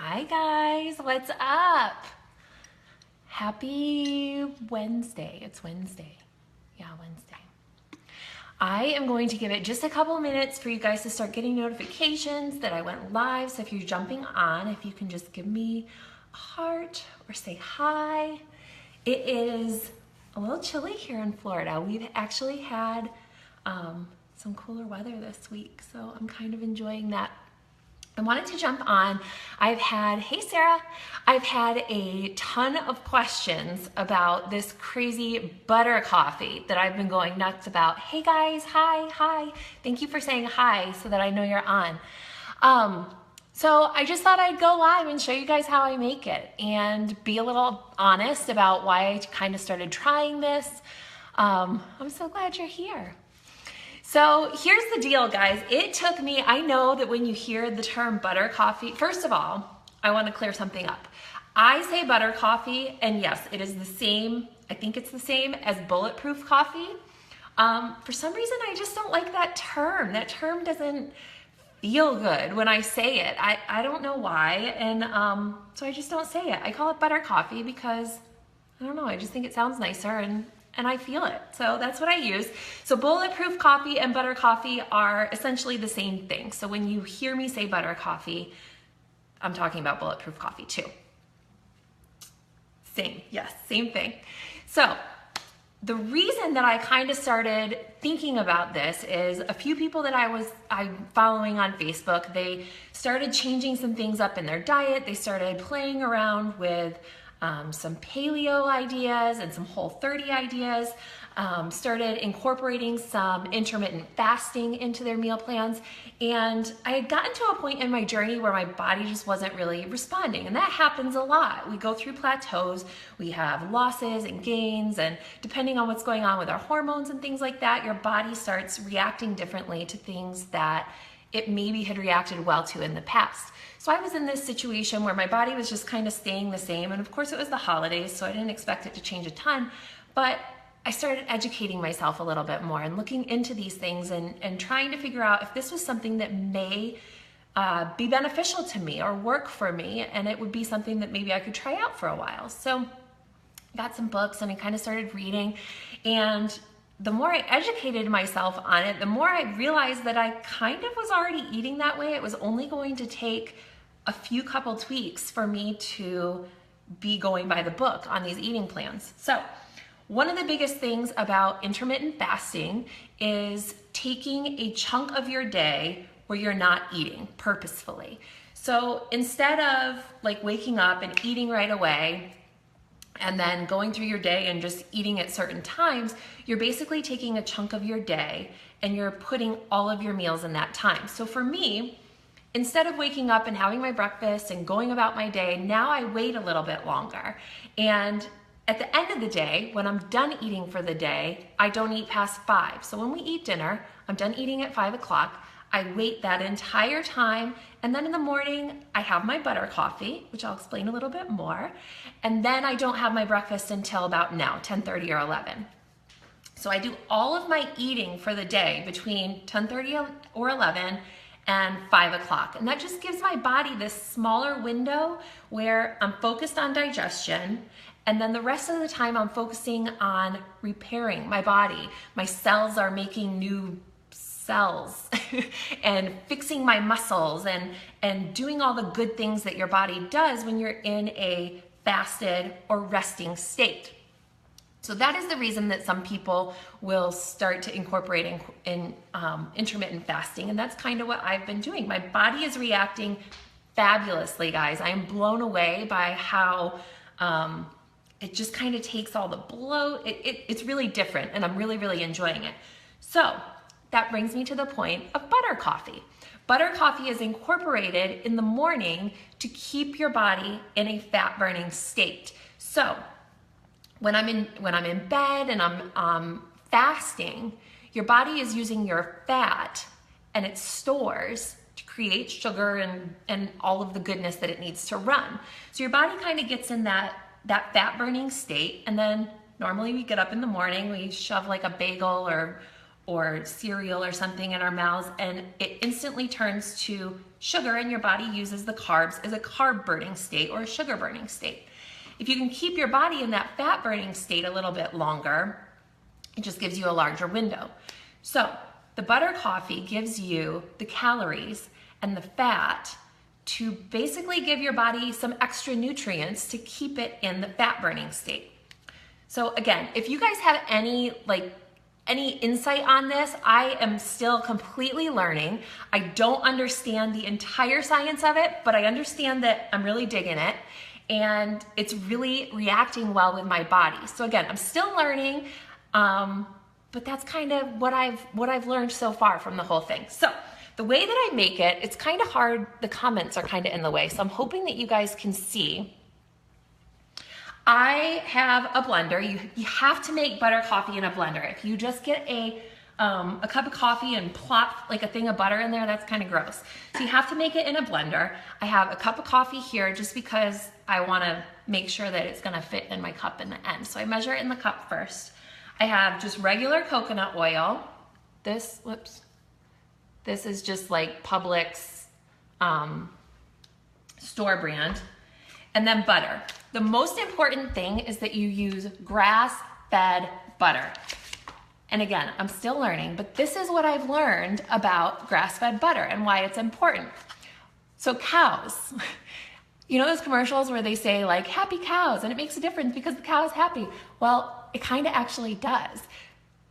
Hi guys, what's up? Happy Wednesday. It's Wednesday. Yeah, Wednesday. I am going to give it just a couple minutes for you guys to start getting notifications that I went live. So if you're jumping on, if you can just give me a heart or say hi. It is a little chilly here in Florida. We've actually had some cooler weather this week, so I'm kind of enjoying that. I wanted to jump on. Hey Sarah, I've had a ton of questions about this crazy butter coffee that I've been going nuts about. Hey guys, hi. Thank you for saying hi so that I know you're on. So I just thought I'd go live and show you guys how I make it and be a little honest about why I kind of started trying this. I'm so glad you're here. So here's the deal, guys. It took me, I know that when you hear the term butter coffee, first of all, I want to clear something up. I say butter coffee, and yes, it is the same, I think it's the same as bulletproof coffee. For some reason, I just don't like that term. That term doesn't feel good when I say it. I don't know why, and so I just don't say it. I call it butter coffee because, I don't know, I just think it sounds nicer and I feel it. So that's what I use. So bulletproof coffee and butter coffee are essentially the same thing. So when you hear me say butter coffee, I'm talking about bulletproof coffee too. Same thing. So the reason that I kind of started thinking about this is a few people that I'm following on Facebook, they started changing some things up in their diet. They started playing around with some paleo ideas and some Whole30 ideas, started incorporating some intermittent fasting into their meal plans. And I had gotten to a point in my journey where my body just wasn't really responding. And that happens a lot. We go through plateaus, we have losses and gains, and depending on what's going on with our hormones and things like that, your body starts reacting differently to things that it maybe had reacted well to in the past. So I was in this situation where my body was just kind of staying the same. And of course it was the holidays, so I didn't expect it to change a ton, but I started educating myself a little bit more and looking into these things and trying to figure out if this was something that may be beneficial to me or work for me, and it would be something that maybe I could try out for a while. So I got some books and I kind of started reading, and the more I educated myself on it, the more I realized that I kind of was already eating that way. It was only going to take a few couple tweaks for me to be going by the book on these eating plans. So one of the biggest things about intermittent fasting is taking a chunk of your day where you're not eating purposefully. So instead of like waking up and eating right away, and then going through your day and just eating at certain times, you're basically taking a chunk of your day and you're putting all of your meals in that time. So for me, instead of waking up and having my breakfast and going about my day, now I wait a little bit longer. And at the end of the day, when I'm done eating for the day, I don't eat past 5. So when we eat dinner, I'm done eating at 5 o'clock. I wait that entire time, and then in the morning, I have my butter coffee, which I'll explain a little bit more, and then I don't have my breakfast until about now, 10:30 or 11. So I do all of my eating for the day between 10:30 or 11 and 5 o'clock, and that just gives my body this smaller window where I'm focused on digestion, and then the rest of the time I'm focusing on repairing my body. My cells are making new cells and fixing my muscles and doing all the good things that your body does when you're in a fasted or resting state. So that is the reason that some people will start to incorporate in intermittent fasting, and that's kind of what I've been doing. My body is reacting fabulously, guys. I am blown away by how it just kind of takes all the bloat. It's really different, and I'm really enjoying it. So that brings me to the point of butter coffee. Butter coffee is incorporated in the morning to keep your body in a fat burning state. So when I'm in bed and I'm fasting, your body is using your fat and it stores to create sugar and all of the goodness that it needs to run. So your body kind of gets in that fat burning state, and then normally we get up in the morning, we shove like a bagel or cereal or something in our mouths, and it instantly turns to sugar, and your body uses the carbs as a carb burning state or a sugar burning state. If you can keep your body in that fat burning state a little bit longer, it just gives you a larger window. So the butter coffee gives you the calories and the fat to basically give your body some extra nutrients to keep it in the fat burning state. So again, if you guys have any insight on this, I am still completely learning. I don't understand the entire science of it, but I understand that I'm really digging it, and it's really reacting well with my body. So again, I'm still learning, but that's kind of what I've learned so far from the whole thing. So the way that I make it, it's kind of hard. The comments are kind of in the way, so I'm hoping that you guys can see. I have a blender. You have to make butter coffee in a blender. If you just get a cup of coffee and plop like a thing of butter in there, that's kind of gross. So you have to make it in a blender. I have a cup of coffee here just because I want to make sure that it's going to fit in my cup in the end. So I measure it in the cup first. I have just regular coconut oil. This is just like Publix store brand. And then butter. The most important thing is that you use grass-fed butter. And again, I'm still learning, but this is what I've learned about grass-fed butter and why it's important. So cows, you know those commercials where they say like happy cows and it makes a difference because the cow is happy? Well, it kind of actually does.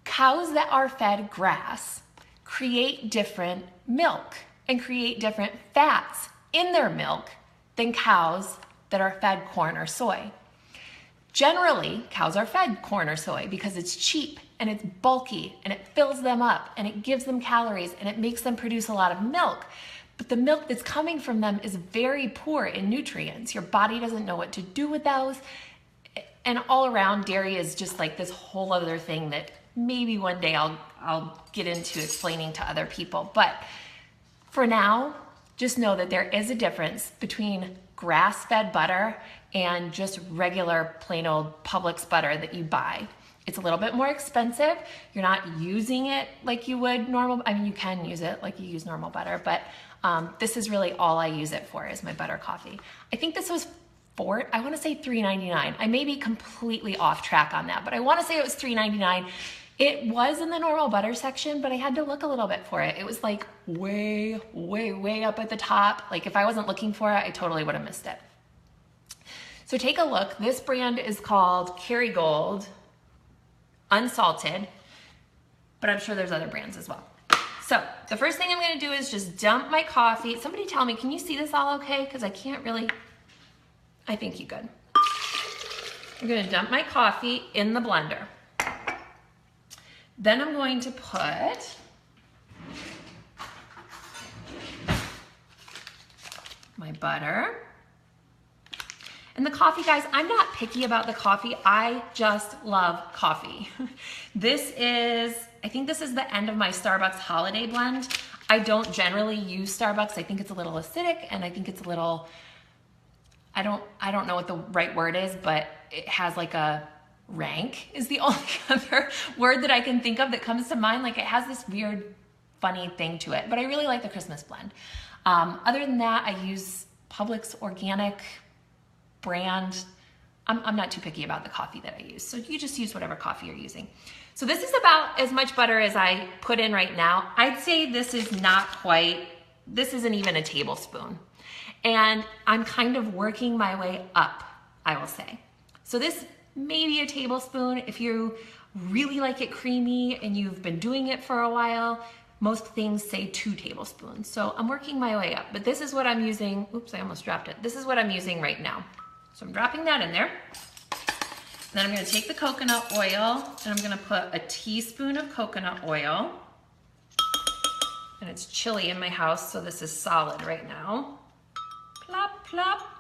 Cows that are fed grass create different milk and create different fats in their milk than cows that are fed corn or soy. Generally, cows are fed corn or soy because it's cheap and it's bulky and it fills them up and it gives them calories and it makes them produce a lot of milk. But the milk that's coming from them is very poor in nutrients. Your body doesn't know what to do with those. And all around, dairy is just like this whole other thing that maybe one day I'll get into explaining to other people. But for now, just know that there is a difference between grass-fed butter and just regular plain old Publix butter that you buy. It's a little bit more expensive. You're not using it like you would normal. I mean, you can use it like you use normal butter, but this is really all I use it for is my butter coffee. I think this was I want to say $3.99. I may be completely off track on that, but I want to say it was $3.99. It was in the normal butter section, but I had to look a little bit for it. It was like way, way, way up at the top. Like if I wasn't looking for it, I totally would have missed it. So take a look. This brand is called Kerrygold Unsalted, but I'm sure there's other brands as well. So the first thing I'm going to do is just dump my coffee. Somebody tell me, can you see this all okay? Because I can't really, I think you could. I'm going to dump my coffee in the blender. Then I'm going to put my butter. And the coffee, guys, I'm not picky about the coffee. I just love coffee. I think this is the end of my Starbucks holiday blend. I don't generally use Starbucks. I think it's a little acidic and I think it's a little, I don't know what the right word is, but it has like a rank is the only other word that I can think of that comes to mind. Like it has this weird, funny thing to it, but I really like the Christmas blend. Other than that, I use Publix organic brand. I'm not too picky about the coffee that I use. So you just use whatever coffee you're using. So this is about as much butter as I put in right now. I'd say this is not quite, this isn't even a tablespoon. And I'm kind of working my way up, I will say. So this maybe a tablespoon. If you really like it creamy and you've been doing it for a while, most things say 2 tablespoons. So I'm working my way up, but this is what I'm using. Oops, I almost dropped it. This is what I'm using right now. So I'm dropping that in there. Then I'm gonna take the coconut oil and I'm gonna put a teaspoon of coconut oil. And it's chilly in my house, so this is solid right now. Plop, plop.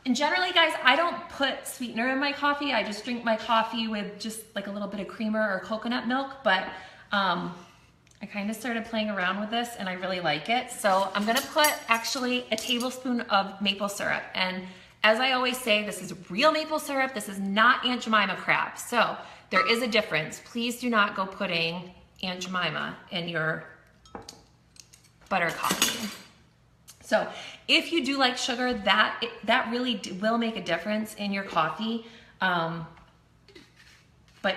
And generally, guys, I don't put sweetener in my coffee. I just drink my coffee with just like a little bit of creamer or coconut milk, but I kind of started playing around with this and I really like it. So I'm gonna put actually a tablespoon of maple syrup. And As I always say, this is real maple syrup. This is not Aunt Jemima crap. So there is a difference. Please do not go putting Aunt Jemima in your butter coffee. So if you do like sugar, that really will make a difference in your coffee. But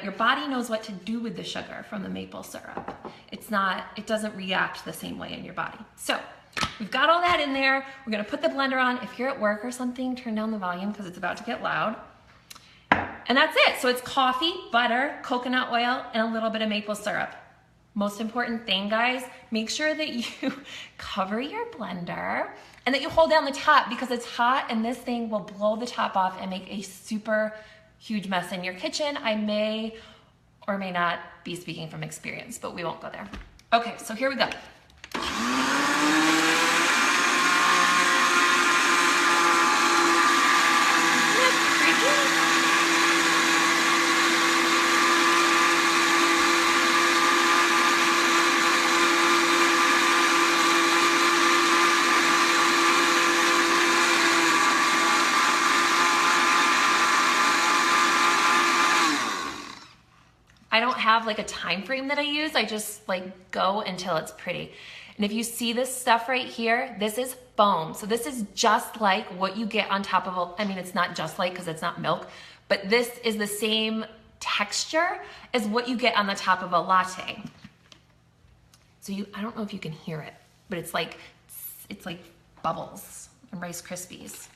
your body knows what to do with the sugar from the maple syrup. It doesn't react the same way in your body. So we've got all that in there. We're gonna put the blender on. If you're at work or something, turn down the volume because it's about to get loud. And that's it. So it's coffee, butter, coconut oil, and a little bit of maple syrup. Most important thing, guys, make sure that you cover your blender and that you hold down the top because it's hot and this thing will blow the top off and make a super huge mess in your kitchen. I may or may not be speaking from experience, but we won't go there. Okay, so here we go. I don't have like a time frame that I use. I just like go until it's pretty. And if you see this stuff right here, this is foam. So this is just like what you get on top of I mean, it's not just like because it's not milk, but this is the same texture as what you get on the top of a latte. So I don't know if you can hear it, but it's like bubbles and Rice Krispies.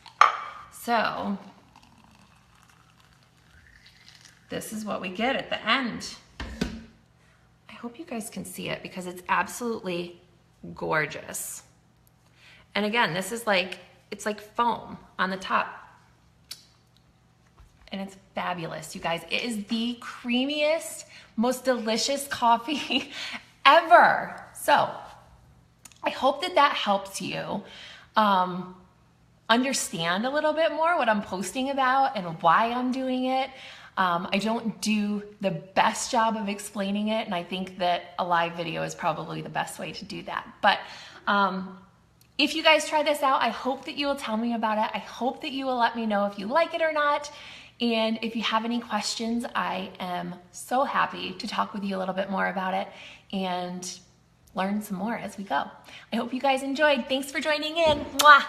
So this is what we get at the end. I hope you guys can see it because it's absolutely gorgeous. And again, this is it's like foam on the top. And it's fabulous, you guys. It is the creamiest, most delicious coffee ever. So I hope that helps you understand a little bit more what I'm posting about and why I'm doing it. I don't do the best job of explaining it, and I think that a live video is probably the best way to do that. But if you guys try this out, I hope that you will tell me about it. I hope that you will let me know if you like it or not. And if you have any questions, I am so happy to talk with you a little bit more about it and learn some more as we go. I hope you guys enjoyed. Thanks for joining in. Mwah!